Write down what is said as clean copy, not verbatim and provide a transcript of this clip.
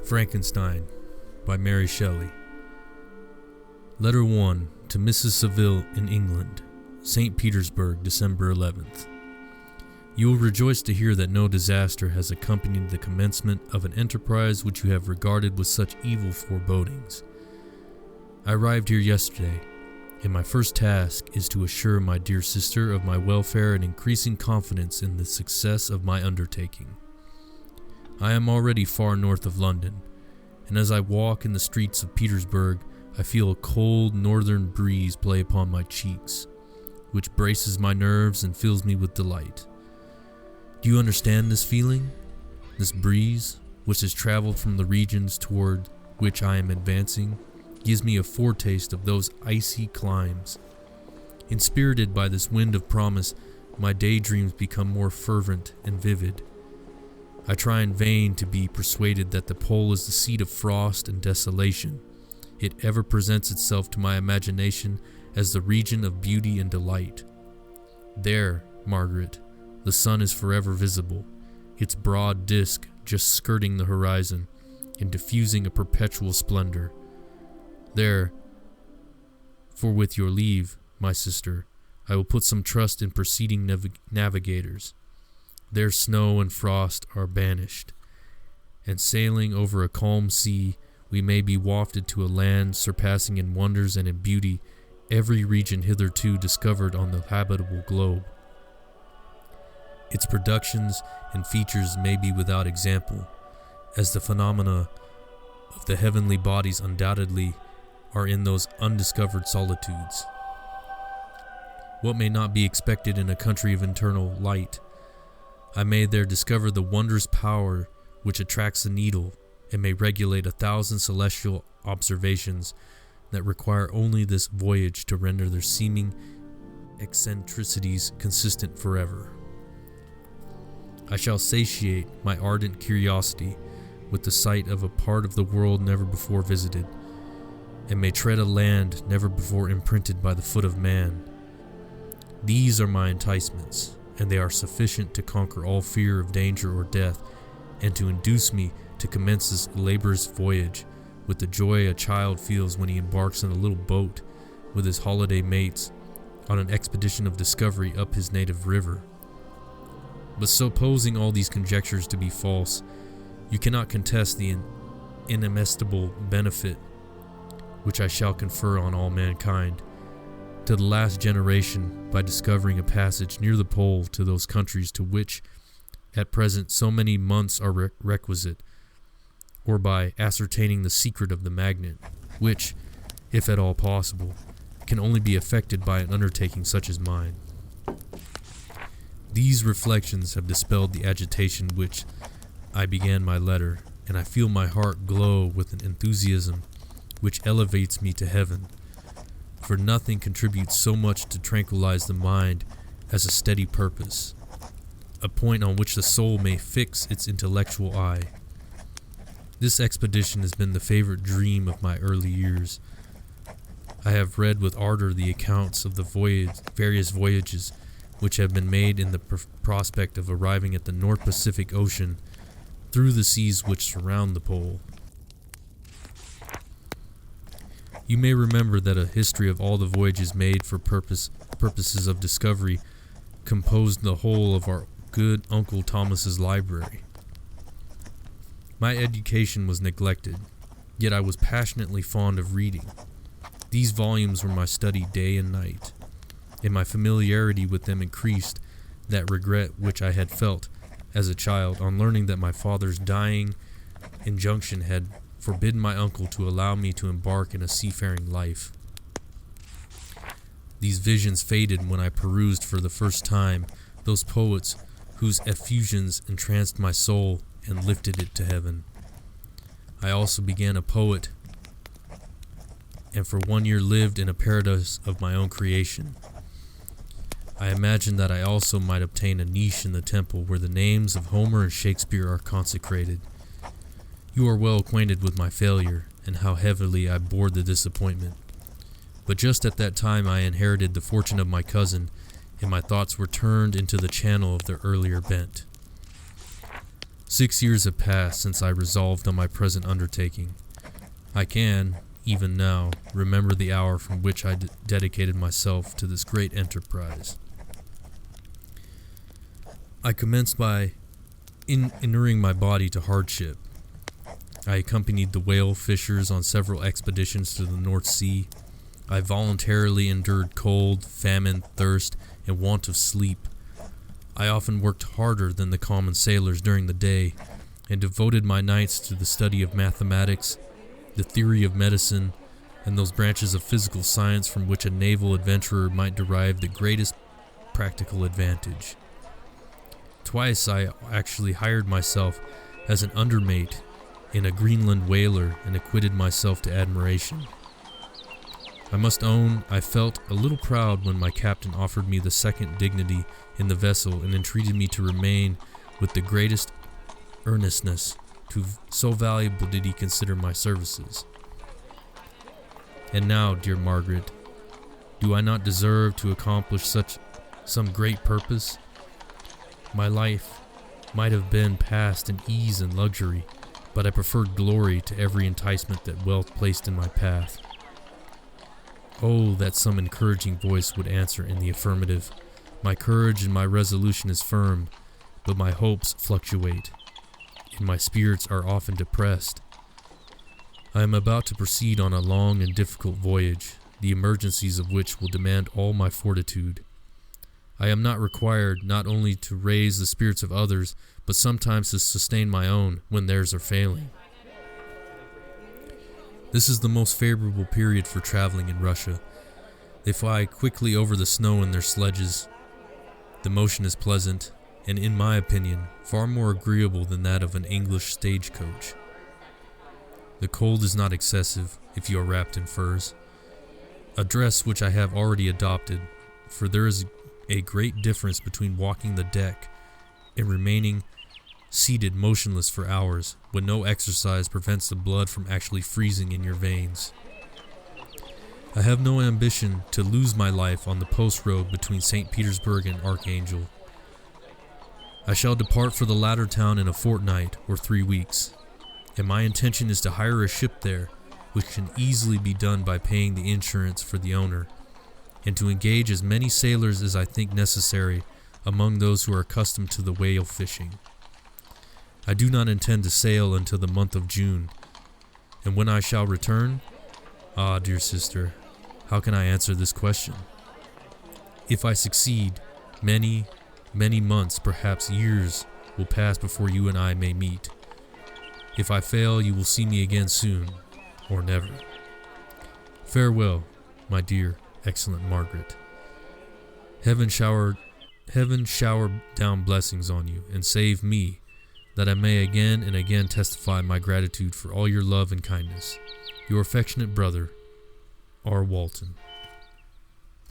Frankenstein by Mary Shelley. Letter 1 to Mrs. Saville in England, St. Petersburg, December 11th. You will rejoice to hear that no disaster has accompanied the commencement of an enterprise which you have regarded with such evil forebodings. I arrived here yesterday, and my first task is to assure my dear sister of my welfare and increasing confidence in the success of my undertaking. I am already far north of London, and as I walk in the streets of Petersburg, I feel a cold northern breeze play upon my cheeks, which braces my nerves and fills me with delight. Do you understand this feeling? This breeze, which has traveled from the regions toward which I am advancing, gives me a foretaste of those icy climes. Inspirited by this wind of promise, my daydreams become more fervent and vivid. I try in vain to be persuaded that the pole is the seat of frost and desolation. It ever presents itself to my imagination as the region of beauty and delight. There, Margaret, the sun is forever visible, its broad disk just skirting the horizon and diffusing a perpetual splendor. There, for with your leave, my sister, I will put some trust in preceding navigators. There snow and frost are banished, and sailing over a calm sea, we may be wafted to a land surpassing in wonders and in beauty every region hitherto discovered on the habitable globe. Its productions and features may be without example, as the phenomena of the heavenly bodies undoubtedly are in those undiscovered solitudes. What may not be expected in a country of eternal light? I may there discover the wondrous power which attracts the needle, and may regulate 1,000 celestial observations that require only this voyage to render their seeming eccentricities consistent forever. I shall satiate my ardent curiosity with the sight of a part of the world never before visited, and may tread a land never before imprinted by the foot of man. These are my enticements, and they are sufficient to conquer all fear of danger or death, and to induce me to commence this laborious voyage with the joy a child feels when he embarks in a little boat with his holiday mates on an expedition of discovery up his native river. But supposing all these conjectures to be false, you cannot contest the inestimable benefit which I shall confer on all mankind, to the last generation, by discovering a passage near the pole to those countries to which at present so many months are requisite, or by ascertaining the secret of the magnet, which, if at all possible, can only be effected by an undertaking such as mine. These reflections have dispelled the agitation which I began my letter, and I feel my heart glow with an enthusiasm which elevates me to heaven, for nothing contributes so much to tranquilize the mind as a steady purpose, a point on which the soul may fix its intellectual eye. This expedition has been the favorite dream of my early years. I have read with ardor the accounts of the various voyages which have been made in the prospect of arriving at the North Pacific Ocean through the seas which surround the pole. You may remember that a history of all the voyages made for purposes of discovery composed the whole of our good Uncle Thomas's library. My education was neglected, yet I was passionately fond of reading. These volumes were my study day and night, and my familiarity with them increased that regret which I had felt as a child on learning that my father's dying injunction had forbidden my uncle to allow me to embark in a seafaring life. These visions faded when I perused for the first time those poets whose effusions entranced my soul and lifted it to heaven. I also began a poet, and for 1 year lived in a paradise of my own creation. I imagined that I also might obtain a niche in the temple where the names of Homer and Shakespeare are consecrated. You are well acquainted with my failure, and how heavily I bore the disappointment. But just at that time I inherited the fortune of my cousin, and my thoughts were turned into the channel of their earlier bent. 6 years have passed since I resolved on my present undertaking. I can, even now, remember the hour from which I dedicated myself to this great enterprise. I commenced by inuring my body to hardship. I accompanied the whale fishers on several expeditions to the North Sea. I voluntarily endured cold, famine, thirst, and want of sleep. I often worked harder than the common sailors during the day, and devoted my nights to the study of mathematics, the theory of medicine, and those branches of physical science from which a naval adventurer might derive the greatest practical advantage. Twice I actually hired myself as an undermate in a Greenland whaler and acquitted myself to admiration. I must own I felt a little proud when my captain offered me the second dignity in the vessel and entreated me to remain with the greatest earnestness, so valuable did he consider my services. And now, dear Margaret, do I not deserve to accomplish some great purpose? My life might have been passed in ease and luxury, but I preferred glory to every enticement that wealth placed in my path. Oh, that some encouraging voice would answer in the affirmative. My courage and my resolution is firm, but my hopes fluctuate, and my spirits are often depressed. I am about to proceed on a long and difficult voyage, the emergencies of which will demand all my fortitude. I am not required not only to raise the spirits of others, but sometimes to sustain my own when theirs are failing. This is the most favorable period for traveling in Russia. They fly quickly over the snow in their sledges. The motion is pleasant, and in my opinion, far more agreeable than that of an English stagecoach. The cold is not excessive if you are wrapped in furs, a dress which I have already adopted, for there is a great difference between walking the deck and remaining seated motionless for hours when no exercise prevents the blood from actually freezing in your veins. I have no ambition to lose my life on the post road between St. Petersburg and Archangel. I shall depart for the latter town in a fortnight or 3 weeks, and my intention is to hire a ship there, which can easily be done by paying the insurance for the owner, and to engage as many sailors as I think necessary among those who are accustomed to the whale fishing. I do not intend to sail until the month of June, and when I shall return? Ah, dear sister, how can I answer this question? If I succeed, many months, perhaps years, will pass before you and I may meet. If I fail, you will see me again soon, or never. Farewell, my dear, excellent Margaret. Heaven shower down blessings on you, and save me, that I may again and again testify my gratitude for all your love and kindness. Your affectionate brother, R. Walton.